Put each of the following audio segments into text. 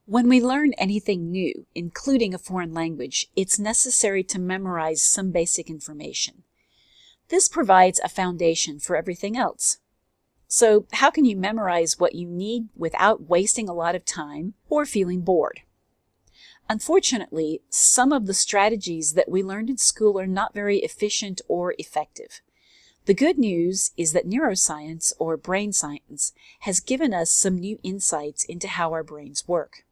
When we learn anything new, including a foreign language, it's necessary to memorize some basic information. This provides a foundation for everything else. So, how can you memorize what you need without wasting a lot of time or feeling bored? Unfortunately, some of the strategies that we learned in school are not very efficient or effective. The good news is that neuroscience, or brain science, has given us some new insights into how our brains work.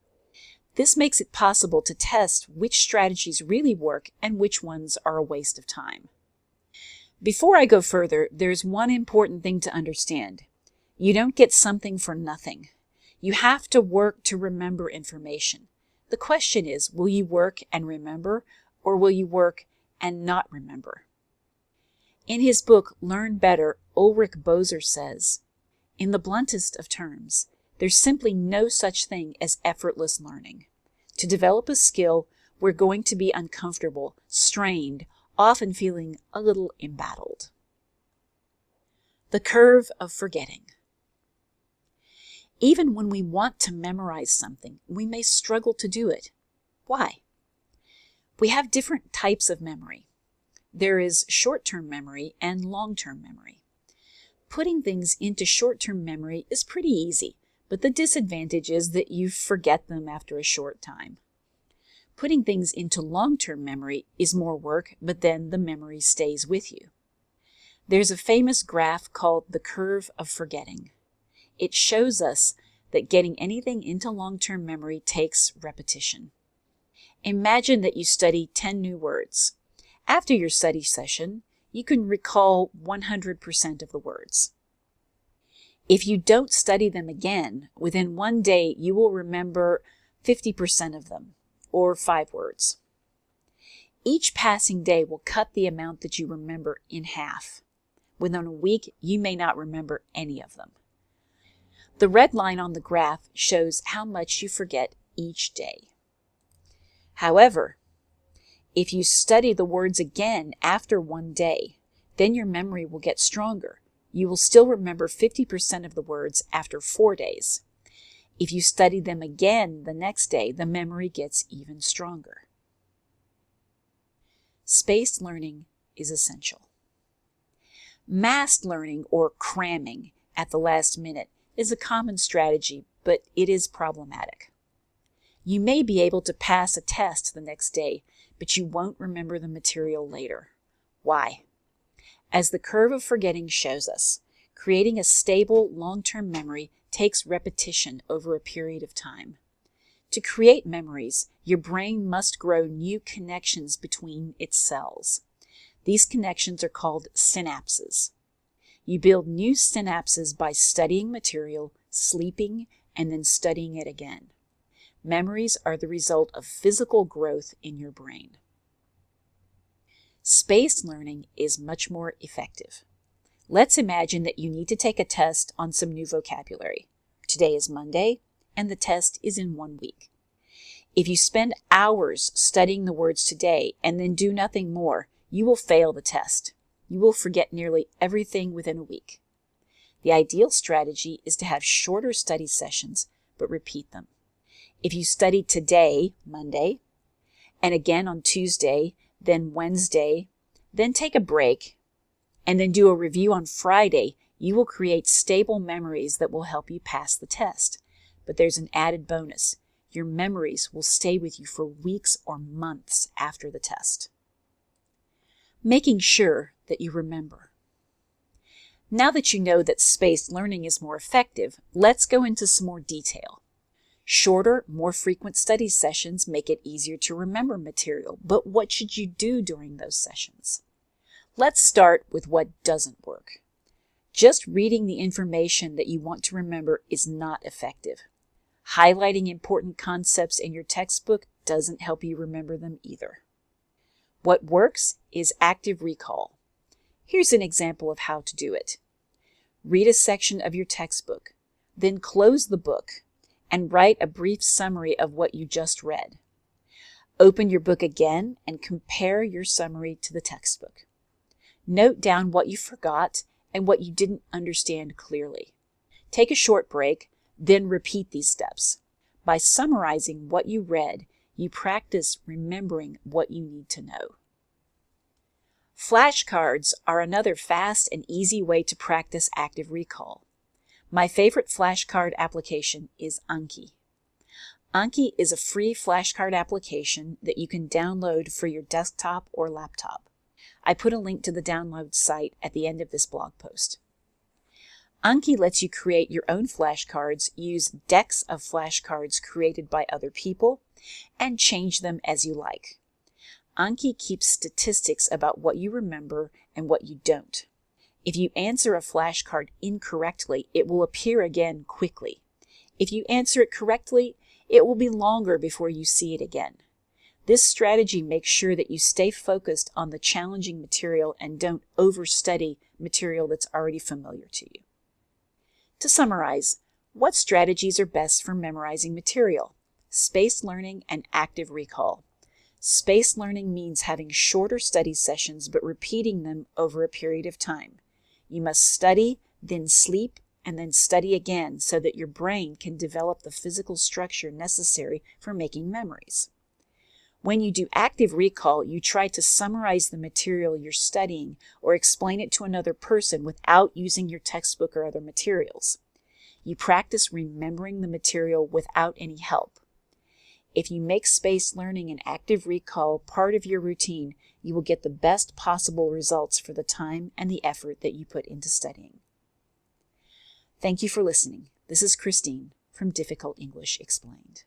This makes it possible to test which strategies really work and which ones are a waste of time. Before I go further, there's one important thing to understand. You don't get something for nothing. You have to work to remember information. The question is, will you work and remember, or will you work and not remember? In his book, Learn Better, Ulrich Boser says, "In the bluntest of terms, there's simply no such thing as effortless learning. To develop a skill, we're going to be uncomfortable, strained, often feeling a little embattled." The curve of forgetting. Even when we want to memorize something, we may struggle to do it. Why? We have different types of memory. There is short-term memory and long-term memory. Putting things into short-term memory is pretty easy, but the disadvantage is that you forget them after a short time. Putting things into long-term memory is more work, but then the memory stays with you. There's a famous graph called the curve of forgetting. It shows us that getting anything into long-term memory takes repetition. Imagine that you study 10 new words. After your study session, you can recall 100% of the words. If you don't study them again, within one day you will remember 50% of them, or 5 words. Each passing day will cut the amount that you remember in half. Within a week, you may not remember any of them. The red line on the graph shows how much you forget each day. However, if you study the words again after one day, then your memory will get stronger. You will still remember 50% of the words after 4 days. If you study them again the next day, the memory gets even stronger. Spaced learning is essential. Massed learning, or cramming at the last minute, is a common strategy, but it is problematic. You may be able to pass a test the next day, but you won't remember the material later. Why? As the curve of forgetting shows us, creating a stable long-term memory takes repetition over a period of time. To create memories, your brain must grow new connections between its cells. These connections are called synapses. You build new synapses by studying material, sleeping, and then studying it again. Memories are the result of physical growth in your brain. Spaced learning is much more effective. Let's imagine that you need to take a test on some new vocabulary. Today is Monday, and the test is in 1 week. If you spend hours studying the words today and then do nothing more, you will fail the test. You will forget nearly everything within a week. The ideal strategy is to have shorter study sessions, but repeat them. If you study today, Monday, and again on Tuesday, then Wednesday, then take a break, and then do a review on Friday, you will create stable memories that will help you pass the test. But there's an added bonus. Your memories will stay with you for weeks or months after the test. Making sure that you remember. Now that you know that spaced learning is more effective, let's go into some more detail. Shorter, more frequent study sessions make it easier to remember material, but what should you do during those sessions? Let's start with what doesn't work. Just reading the information that you want to remember is not effective. Highlighting important concepts in your textbook doesn't help you remember them either. What works is active recall. Here's an example of how to do it. Read a section of your textbook, then close the book and write a brief summary of what you just read. Open your book again and compare your summary to the textbook. Note down what you forgot and what you didn't understand clearly. Take a short break, then repeat these steps. By summarizing what you read, you practice remembering what you need to know. Flashcards are another fast and easy way to practice active recall. My favorite flashcard application is Anki. Anki is a free flashcard application that you can download for your desktop or laptop. I put a link to the download site at the end of this blog post. Anki lets you create your own flashcards, use decks of flashcards created by other people, and change them as you like. Anki keeps statistics about what you remember and what you don't. If you answer a flashcard incorrectly, it will appear again quickly. If you answer it correctly, it will be longer before you see it again. This strategy makes sure that you stay focused on the challenging material and don't overstudy material that's already familiar to you. To summarize, what strategies are best for memorizing material? Spaced learning and active recall. Spaced learning means having shorter study sessions but repeating them over a period of time. You must study, then sleep, and then study again so that your brain can develop the physical structure necessary for making memories. When you do active recall, you try to summarize the material you're studying or explain it to another person without using your textbook or other materials. You practice remembering the material without any help. If you make spaced learning and active recall part of your routine, you will get the best possible results for the time and the effort that you put into studying. Thank you for listening. This is Christine from Difficult English Explained.